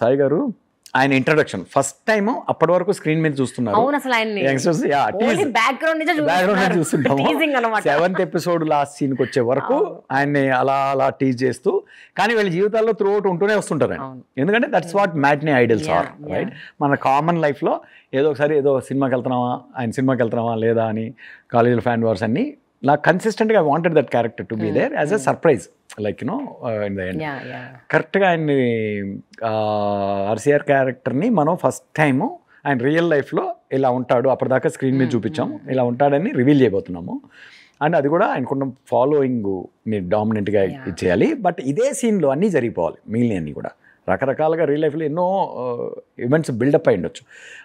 సాయి గారు ఆయన introduction first time అప్పటి వరకు స్క్రీన్ మీద చూస్తున్నారు. అవును అసలు ఆయన్ని యంగ్స్టర్స్ బ్యాక్గ్రౌండ్ చూస్తుంటాము. 7th ఎపిసోడ్ లాస్ట్ సీన్ కి వచ్చే వరకు ఆయన్ని అలా అలా టీజ్ చేస్తూ, కానీ వీళ్ళ జీవితాల్లో త్రూ అవుట్ ఉంటూనే వస్తుంటారు ఆయన. ఎందుకంటే that's what matinee idols are, right? మన కామన్ లైఫ్ లో ఏదో ఒకసారి ఏదో సినిమాకి వెళ్తున్నావా, ఆయన సినిమాకి వెళ్తున్నావా లేదా అని కాలేజీలో ఫ్యాన్ వార్స్ అన్ని నాకు కన్సిస్టెంట్గా I wanted that character to be there as a surprise, like you know in the end. కరెక్ట్గా ఆయన్ని ఆర్సీఆర్ క్యారెక్టర్ని మనం ఫస్ట్ టైము ఆయన రియల్ లైఫ్లో ఇలా ఉంటాడు, అప్పటిదాకా స్క్రీన్ మీద చూపించాము, ఇలా ఉంటాడని రివీల్ చేయబోతున్నాము. అండ్ అది కూడా ఆయనకున్న ఫాలోయింగ్ని డామినెంట్గా ఇచ్చేయాలి. బట్ ఇదే సీన్లో అన్నీ జరిగిపోవాలి, మిగిలినవన్నీ కూడా రకరకాలుగా రియల్ లైఫ్లో ఎన్నో ఈవెంట్స్ బిల్డప్ అయి ఉండొచ్చు,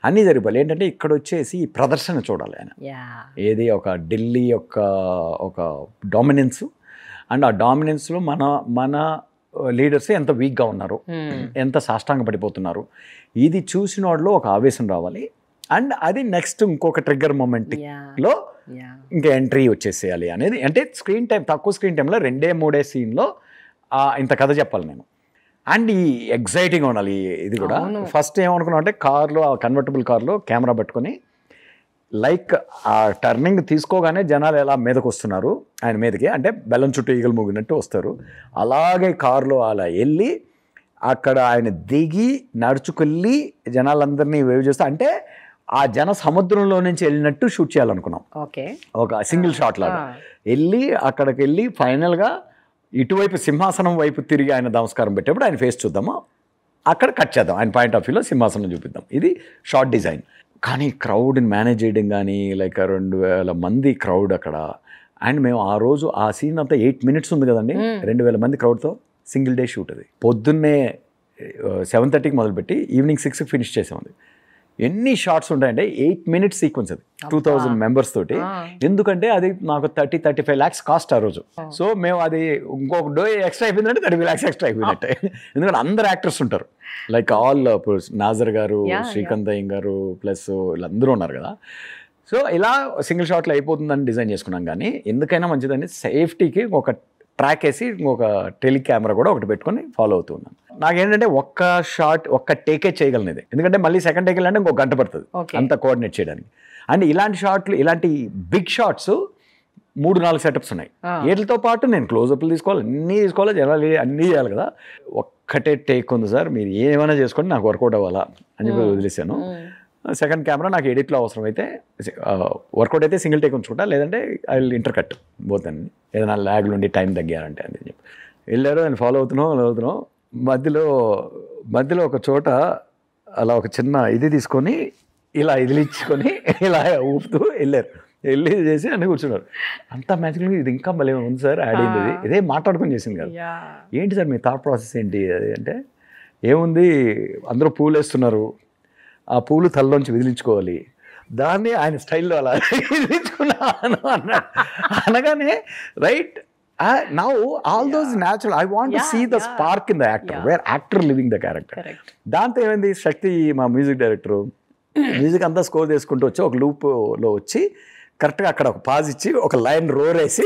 అన్నీ జరిగిపోవాలి. ఏంటంటే ఇక్కడ వచ్చేసి ఈ ప్రదర్శన చూడాలి ఆయన, ఏది ఒక ఢిల్లీ యొక్క ఒక డామినెన్స్, అండ్ ఆ డామినెన్స్లో మన లీడర్స్ ఎంత వీక్గా ఉన్నారు, ఎంత సాష్టాంగ పడిపోతున్నారు, ఇది చూసిన వాడిలో ఒక ఆవేశం రావాలి. అండ్ అది నెక్స్ట్ ఇంకొక ట్రిగ్గర్ మూమెంట్లో ఇంకా ఎంట్రీ వచ్చేసేయాలి అనేది. అంటే స్క్రీన్ టైం తక్కువ, స్క్రీన్ టైంలో 2-3 సీన్లో ఇంత కథ చెప్పాలి నేను. అండ్ ఈ ఎగ్జైటింగ్ ఉండాలి. ఇది కూడా ఫస్ట్ ఏమనుకున్నాం అంటే కార్లో, ఆ కన్వర్టబుల్ కార్లో కెమెరా పట్టుకొని లైక్ ఆ టర్నింగ్ తీసుకోగానే జనాలు ఎలా మీదకి వస్తున్నారు ఆయన మీదకి, అంటే బెల్లం చుట్టూ ఈగలు మూగినట్టు వస్తారు. అలాగే కారులో అలా వెళ్ళి అక్కడ ఆయన దిగి నడుచుకెళ్ళి జనాలందరినీ వేవ్ చేస్తా, అంటే ఆ జన సముద్రంలో నుంచి వెళ్ళినట్టు షూట్ చేయాలనుకున్నాం. ఒక సింగిల్ షాట్ లాగా వెళ్ళి అక్కడికి వెళ్ళి ఫైనల్గా ఇటువైపు సింహాసనం వైపు తిరిగి ఆయన నమస్కారం పెట్టేప్పుడు ఆయన ఫేస్ చూద్దాము, అక్కడ కట్ చేద్దాం, ఆయన పాయింట్ ఆఫ్ వ్యూలో సింహాసనం చూపిద్దాం. ఇది షార్ట్ డిజైన్. కానీ క్రౌడ్ని మేనేజ్ చేయడం కానీ, లైక్ 2000 మంది క్రౌడ్ అక్కడ. అండ్ మేము ఆ రోజు ఆ సీన్ అంతా 8 minutes ఉంది కదండి, 2000 మంది క్రౌడ్తో సింగిల్ డే షూట్. అది పొద్దున్నే 7:30కి మొదలుపెట్టి ఈవినింగ్ 6కి ఫినిష్ చేసామంది. ఎన్ని షార్ట్స్ ఉంటాయంటే 8 minutes సీక్వెన్స్, అది 2000 members తోటి. ఎందుకంటే అది నాకు 30-35 lakhs కాస్ట్ ఆ రోజు. సో మేము అది ఇంకొక డో ఎక్స్ట్రా అయిపోయిందంటే 30 lakhs ఎక్స్ట్రా అయిపోయినట్టే. ఎందుకంటే అందరు యాక్టర్స్ ఉంటారు, లైక్ ఆల్ నాజర్ గారు, శ్రీకాంత్ అయ్య గారు, ప్లస్ వీళ్ళందరూ ఉన్నారు కదా. సో ఇలా సింగిల్ షాట్లో అయిపోతుందని డిజైన్ చేసుకున్నాం. కానీ ఎందుకైనా మంచిదని సేఫ్టీకి ఒక ట్రాక్ వేసి ఇంకొక టెలి కెమెరా కూడా ఒకటి పెట్టుకొని ఫాలో అవుతూ ఉన్నాను. నాకేంటంటే ఒక్క షాట్ ఒక్క టేకే చేయగలను ఇది, ఎందుకంటే మళ్ళీ సెకండ్ టేక్ వెళ్ళాలంటే ఇంకొక గంట పడుతుంది అంత కోఆర్డినేట్ చేయడానికి. అండ్ ఇలాంటి షాట్లు, ఇలాంటి బిగ్ షాట్స్ 3-4 సెటప్స్ ఉన్నాయి. వీటితో పాటు నేను క్లోజప్లు తీసుకోవాలి, అన్నీ తీసుకోవాలి, జనాలు అన్నీ చేయాలి కదా. ఒక్కటే టేక్ ఉంది సార్, మీరు ఏమైనా చేసుకోండి, నాకు వర్కౌట్ అవ్వాలా అని చెప్పి వదిలేసాను. సెకండ్ కెమెరా నాకు ఎడిట్లో అవసరం అయితే, వర్కౌట్ అయితే సింగిల్ టేక్ ఉంచుకుంటా, లేదంటే ఐ విల్ ఇంటర్ కట్ పోతాను, ఏదైనా ల్యాగ్లు ఉండి టైం తగ్గారంటే అని చెప్పి. వెళ్ళారు, ఆయన ఫాలో అవుతున్నాం. మధ్యలో ఒక చోట అలా ఒక చిన్న ఇది తీసుకొని ఇలా ఇదిలించుకొని ఇలా ఊపుతూ వెళ్ళి చేసి అన్నీ కూర్చున్నారు. అంతా మ్యాజికల్. ఇది ఇంకా మళ్ళీ ఉంది సార్, యాడ్ అయింది, ఇదే మాట్లాడుకొని చేసింది కదా. ఏంటి సార్ మీ థాట్ ప్రాసెస్ ఏంటి అది అంటే, ఏముంది అందరూ పూలు వేస్తున్నారు, ఆ పూలు తలలోంచి విదిలించుకోవాలి, దాన్ని ఆయన స్టైల్లో అలా విదిలించుకున్నాను అన్నాడు. అనగానే right now all those natural, I want to see the spark in the actor, where actor living the character. దాంతో ఏమైంది, శక్తి మా మ్యూజిక్ డైరెక్టరు మ్యూజిక్ అంతా స్కోర్ చేసుకుంటూ వచ్చి ఒక లూప్లో వచ్చి కరెక్ట్గా అక్కడ ఒక పాజ్ ఇచ్చి ఒక లైన్ రోర్ వేసి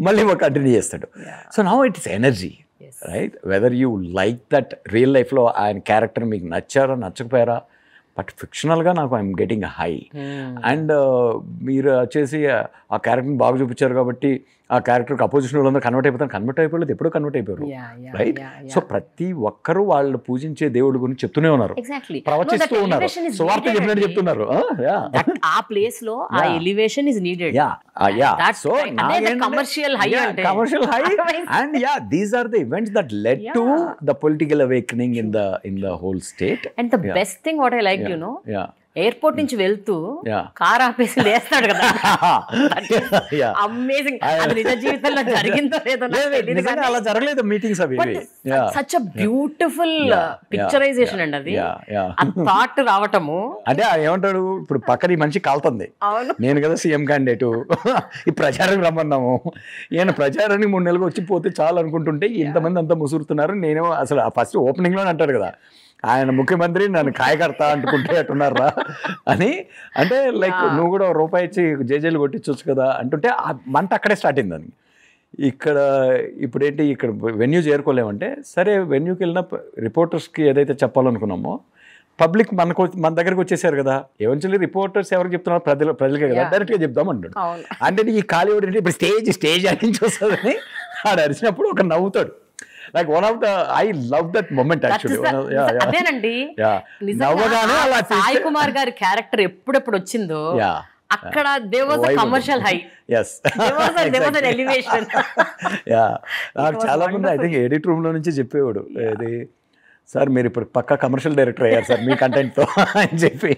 మళ్ళీ ఒక కంటిన్యూ చేస్తాడు. So now it is energy, right? Whether you like that real లైఫ్లో ఆయన క్యారెక్టర్ మీకు నచ్చారా నచ్చకపోయారా, బట్ ఫిక్షనల్గా నాకు ఐఎమ్ గెటింగ్ హై. అండ్ మీరు వచ్చేసి ఆ క్యారెక్టర్ని బాగా చూపించారు కాబట్టి ఆ క్యారెక్టర్కి అపోజిషన్ వాళ్ళందరూ కన్వర్ట్ అయిపోలేదు, ఎప్పుడూ కన్వర్ట్ అయిపోయారు, రైట్? సో ప్రతి ఒక్కరూ వాళ్ళు పూజించే దేవుడి గురించి చెప్తూనే ఉన్నారు, ప్రవచిస్తూ ఉన్నారు, సువార్త చెప్పినట్టు చెప్తున్నారు. ఆ ప్లేస్ లో ఆ elevation is needed. So commercial high, and these are the events that led to the political awakening in the whole state. And the best thing what I like, you know, airport నుంచి వెళ్తూ car ఆపేసి లేస్తాడు కదా, amazing. అది నిజ జీవితంలో జరిగిందో లేదో అలా జరగలేదు, మీటింగ్స్ అవి. సచ్ అ బ్యూటిఫుల్ పిక్చరైజేషన్ అండి అది, ఆ థాట్ రావటము. అంటే ఏమంటాడు, ఇప్పుడు పక్కన ఈ మనిషి కాలుతుంది, నేను కదా సీఎం క్యాండిడేట్, ఈ ప్రచారం రమ్మన్నాము, ఈయన ప్రచారానికి 3 నెలలు వచ్చి పోతే చాలు అనుకుంటుంటే ఇంతమంది అంతా ముసురుతున్నారు. నేను అసలు ఫస్ట్ ఓపెనింగ్లోనే అంటాడు కదా, ఆయన ముఖ్యమంత్రి నన్ను కాయకర్త అంటుకుంటే అట్టున్నారా అని. అంటే లైక్ నువ్వు కూడా రూపాయి ఇచ్చి జేజేలు కొట్టించవచ్చు కదా అంటుంటే ఆ మంట అక్కడే స్టార్ట్ అయిందని. ఇప్పుడేంటి ఇక్కడ వెన్యూ చేరుకోలేమంటే సరే వెన్యూకి వెళ్ళిన రిపోర్టర్స్కి ఏదైతే చెప్పాలనుకున్నామో పబ్లిక్ మన దగ్గరకు వచ్చేసారు కదా, ఎవెన్చువల్లీ రిపోర్టర్స్ ఎవరికి చెప్తున్నారు, ప్రజలకే కదా, డైరెక్ట్గా చెప్దాం అంటాడు. అంటే ఈ కాలీవుడ్ ఏంటి ఇప్పుడు స్టేజ్ నుంచి వస్తుందని ఆడు అరిచినప్పుడు ఒక నవ్వుతాడు. Like one of the I love that moment actually. అదేనండి నవ్వగానే అలా సాయి కుమార్ గారి క్యారెక్టర్ ఎప్పుడెప్పుడు వచ్చిందో అక్కడ there was a commercial high. Yes. There was an elevation. నాకు చాలా మంది ఐ థింక్ ఎడిట్ రూమ్ లో నుంచి చెప్పేవాడు, ఇది సార్ మీరు ఇప్పుడు పక్కా కమర్షియల్ డైరెక్టర్ అయ్యారు సార్ మీ కంటెంట్తో అని చెప్పి.